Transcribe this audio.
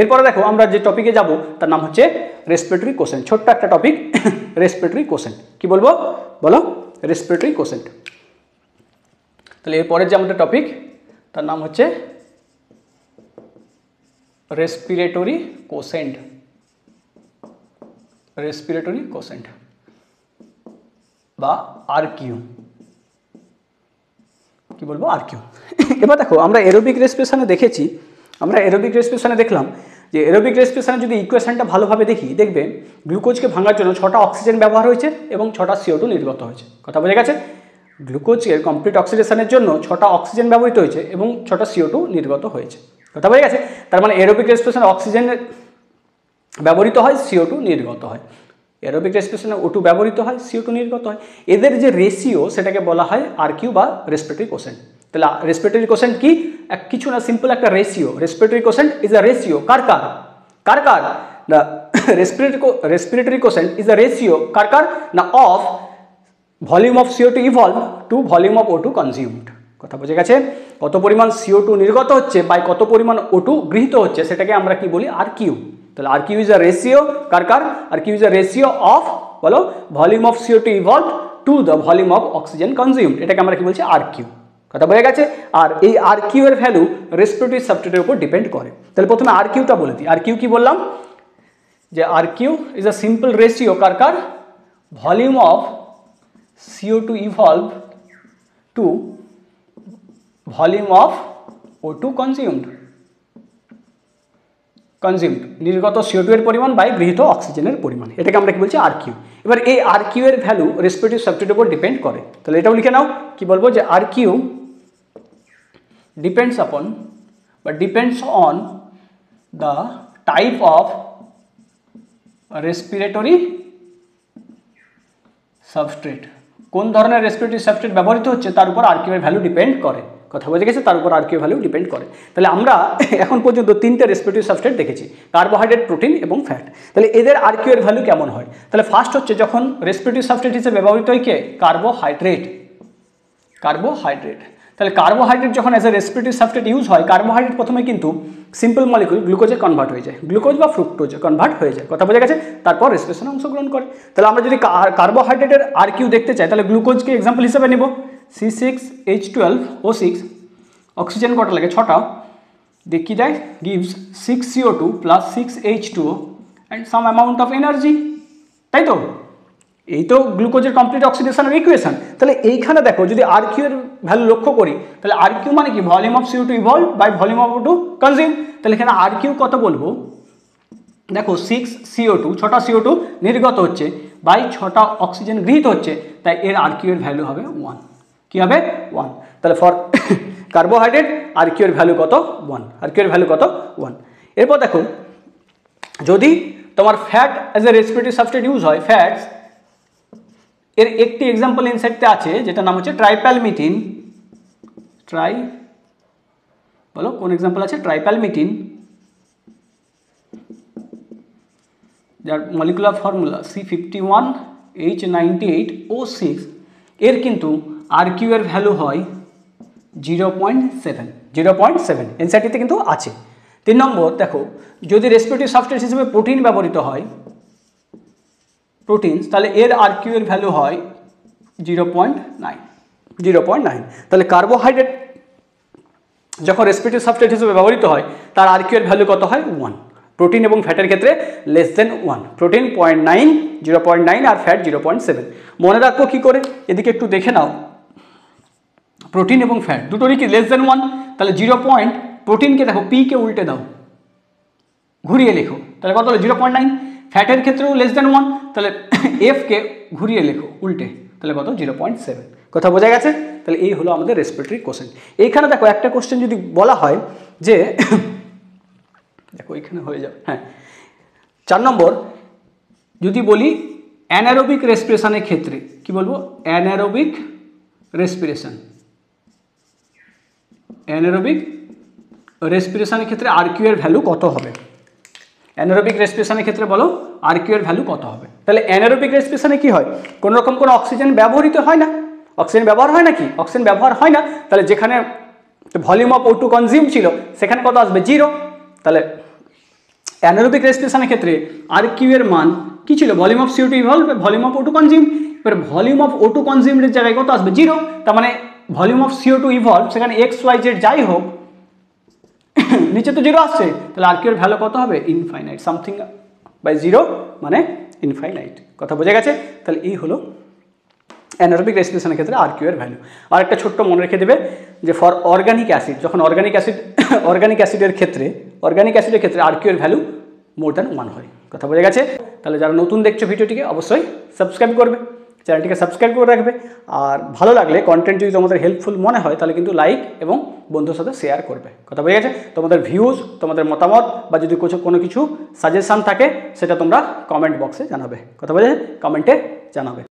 এরপরে দেখো আমরা যে টপিকে যাব তার নাম হচ্ছে রেসপিরেটরি কোশেন্ট। ছোট্ট একটা টপিক, রেসপিরেটরি কোশেন্ট। কি বলবো বলো? Respiratory quotient. তাহলে এরপরের যে আমাদের টপিক তার নাম হচ্ছে রেসপিরেটরি কোশেন্ট। রেসপিরেটরি কোশেন্ট বা আরকিউ, কি বলবো আরকিউ। এবার দেখো আমরা এরোবিক রেসপিরেশনে দেখেছি, আমরা এরোবিক রেসপিরেশনে দেখলাম যে এরোবিক রেসপিরেশনে যদি ইকুয়েশনটা ভালোভাবে দেখি, দেখবে গ্লুকোজকে ভাঙার জন্য 6টা অক্সিজেন ব্যবহার হয়েছে এবং 6টা CO2 নির্গত হয়েছে। কথা বোঝা গেছে? গ্লুকোজের কমপ্লিট অক্সিডেশনের জন্য 6টা অক্সিজেন ব্যবহৃত হয়েছে এবং 6টা CO2 নির্গত হয়েছে। কথা বোঝা গেছে? তার মানে এরোবিক রেসপিরেশনে অক্সিজেন ব্যবহৃত হয়, CO2 নির্গত হয়। এরোবিক রেসপিরেশনে O2 ব্যবহৃত হয়, CO2 নির্গত হয়। এদের যে রেশিও সেটাকে বলা হয় আরকিউ বা রেসপিরেটরি কোশেন্ট। তাহলে রেসপিরেটরি কোশেন্ট কি? কিছু না, সিম্পল একটা ratio. Respiratory quotient is a ratio কার কার? কার কার? The respiratory quotient is a ratio কার কার? না of volume of CO2 evolve to volume of O2 consumed. কথা বোঝা গেছে? কত পরিমাণ CO2 নির্গত হচ্ছে বাই কত পরিমাণ O2 গৃহীত হচ্ছে সেটাকে আমরা কি বলি? আরকিউ। তাহলে আরকিউ ইজ আ রেশিও কার কার? RQ is a ratio of বলো volume of CO2 evolve to the volume of oxygen consumed. এটাকে আমরা কি বলছি? আরকিউ। কথা বোঝা গেছে? আর এই আরকিউ এর ভ্যালু রেসপিরেটরি সাবস্ট্রেটের উপর ডিপেন্ড করে। তাহলে প্রথমে আরকিউটা বলে দিই। আরকিউ কি বললাম? যে RQ is a simple ratio কার কার? Volume of CO2 evolve to volume of O2 consumed. নির্গত CO2 এর পরিমাণ বাই গৃহীত অক্সিজেনের পরিমাণ, এটাকে আমরা কি বলছি? আরকিউ। এবার এই আরকিউ এর ভ্যালু রেসপিরেটরি সাবস্ট্রেটের উপর ডিপেন্ড করে। তাহলে এটাও লিখে নাও। কি বলবো? যে আরকিউ ডিপেন্ডস আপন বা depends on the type of respiratory substrate. কোন ধরনের রেসপিরেটরি সাবস্ট্রেট ব্যবহৃত হচ্ছে তার উপর আরকিউ এর ভ্যালু ডিপেন্ড করে। কথা বোঝা গেছে? তার উপর আরকিউ ভ্যালু ডিপেন্ড করে। তাহলে আমরা এখন পর্যন্ত 3টে রেসপিরেটরি সাবস্ট্রেট দেখেছি, কার্বোহাইড্রেট, প্রোটিন এবং ফ্যাট। তাহলে এদের আরকিউ এর ভ্যালু কেমন হয়? তাহলে ফার্স্ট হচ্ছে যখন রেসপিরেটরি সাবস্ট্রেট হিসেবে ব্যবহৃত হয় কে? কার্বোহাইড্রেট। কার্বোহাইড্রেট। তাহলে কার্বোহাইড্রেট যখন as a respiratory substrate use হয়, কার্বোহাইড্রেট প্রথমে কিন্তু সিম্পল মলিকুল গ্লুকোজে কনভার্ট হয়ে যায়, গ্লুকোজ বা ফ্রুক্টোজে কনভার্ট হয়ে যায়। কথা বোঝা গেছে? তারপর রেসপিরেশনে অংশগ্রহণ করে। তাহলে আমরা যদি কার্বোহাইড্রেটের আরকিউ দেখতে চাই তাহলে গ্লুকোজকে এক্সাম্পল হিসেবে নেব। C6H12O6, অক্সিজেন কটা লাগে? 6টা। দেখি দেয় gives 6 CO2 plus 6 H2O and some amount of energy. তাই তো? এই তো গ্লুকোজের কমপ্লিট অক্সিডেশনের ইকুয়েশন। তাহলে এইখানে দেখো যদি আরকিউ এর ভ্যালু লক্ষ্য করি তাহলে আরকিউ মানে কি? Volume of CO2 evolve by volume of O2 consume. তাহলে এখানে আরকিউ কত বলবো? দেখো 6 CO2, 6টা CO2 নির্গত হচ্ছে বাই 6টা অক্সিজেন গৃহীত হচ্ছে, তাই এর আরকিউ এর ভ্যালু হবে 1। কি হবে? 1। তাহলে ফর কার্বোহাইড্রেট আরকিউ এর ভ্যালু কত? 1। আরকিউ এর ভ্যালু কত? 1। এরপর দেখো যদি তোমার fat as a respiratory substrate use হয়, ফ্যাটস এর একটি এক্সাম্পল ইনসাইডতে আছে যেটা নাম হচ্ছে ট্রাইপ্যালমিটিন। বলো কোন এক্সাম্পল আছে? ট্রাইপ্যালমিটিন, যার মলিকুলার ফর্মুলা C51H98O6। এর কিন্তু আরকিউ এর ভ্যালু হয় 0.7। এনসাইটিতে কিন্তু আছে। 3 নম্বর দেখো যদি রেসপিরেটরি সাবস্ট্রেট হিসেবে প্রোটিন ব্যবহৃত হয়, প্রোটিন, তাহলে এর আরকিউ এর ভ্যালু হয় 0.9। তাহলে কার্বোহাইড্রেট যখন রেসপিরেটরি সাবস্ট্রেট হিসেবে ব্যবহৃত হয় তার আরকিউ এর ভ্যালু কত হয়? 1। প্রোটিন এবং ফ্যাটের ক্ষেত্রে লেস দেন 1। প্রোটিন 0.9 আর ফ্যাট 0.7। মনে রাখবো কি করে? এদিকে একটু দেখে নাও। প্রোটিন এবং ফ্যাট দুটোরই কি লেস দেন 1? তাহলে প্রোটিনকে দেখো পি কে উল্টে দাও, ঘুরিয়ে লেখো, তাহলে কত হলো? 0.9। ফ্যাটের ক্ষেত্রেও লেস দেন 1, তাহলে এফ কে ঘুরিয়ে লেখো উল্টে, তাহলে কত? 0.7। কথা বোঝা গেছে? তাহলে এই হলো আমাদের রেসপিরেটরি কোশেন্ট। এইখানে দেখো একটা কোশ্চেন যদি বলা হয় যে দেখো এখানে হয়ে যাবে, হ্যাঁ 4 নম্বর যদি বলি অ্যানারোবিক রেসপিরেশনের ক্ষেত্রে কি বলবো? অ্যানারোবিক রেসপিরেশনের ক্ষেত্রে আরকিউ এর ভ্যালু কত হবে? অ্যানারোবিক রেসপিরেশনের ক্ষেত্রে বলো আরকিউ এর ভ্যালু কত হবে? তাহলে অ্যানারোবিক রেসপিরেশনে কি হয়? কোনো রকম কোনো অক্সিজেন ব্যবহৃত হয় না। অক্সিজেন ব্যবহার হয় নাকি? অক্সিজেন ব্যবহার হয় না। তাহলে যেখানে ভলিউম অফ O2 কনজিউম ছিল সেখানে কত আসবে? 0। তাহলে অ্যানারোবিক রেসপিরেশনের ক্ষেত্রে আর কিউ এর মান কি ছিল, volume of CO2 evolve, volume of O2 consume. এবার ভলিউম অফ O2 কনজিউমের জায়গায় কত আসবে, 0। তার মানে ভলিউম অফ CO2 ইভলভ সেখানে XYZ যাই হোক নিচে তো 0 আসছে, তাহলে আর কিউ এর ভ্যালু কত হবে, ইনফাইনাইট, সামথিং বাই 0 মানে ইনফাইনাইট। কথা বোঝা গেছে? তাহলে এই হলো অ্যানারোবিক রেসপিরেশনের ক্ষেত্রে আর কিউ এর ভ্যালু। আর একটা ছোট্ট মনে রেখে দেবে যে ফর অর্গানিক অ্যাসিড, যখন অর্গানিক অ্যাসিডের ক্ষেত্রে আর কিউ এর ভ্যালু মোর দ্যান 1 হয়। কথা বোঝা গেছে? তাহলে যারা নতুন দেখছো ভিডিওটিকে অবশ্যই সাবস্ক্রাইব করবে, চ্যানেলটিকে সাবস্ক্রাইব করে রাখবে। আর ভালো লাগলে কন্টেন্ট যদি তোমাদের হেল্পফুল মনে হয় তাহলে কিন্তু লাইক এবং বন্ধুর সাথে শেয়ার করবে। কথা বোঝা গেছে? তোমাদের ভিউজ, তোমাদের মতামত বা যদি কোনো কিছু সাজেশান থাকে সেটা তোমরা কমেন্ট বক্সে জানাবে। কথা বোঝা যায়? কমেন্টে জানাবে।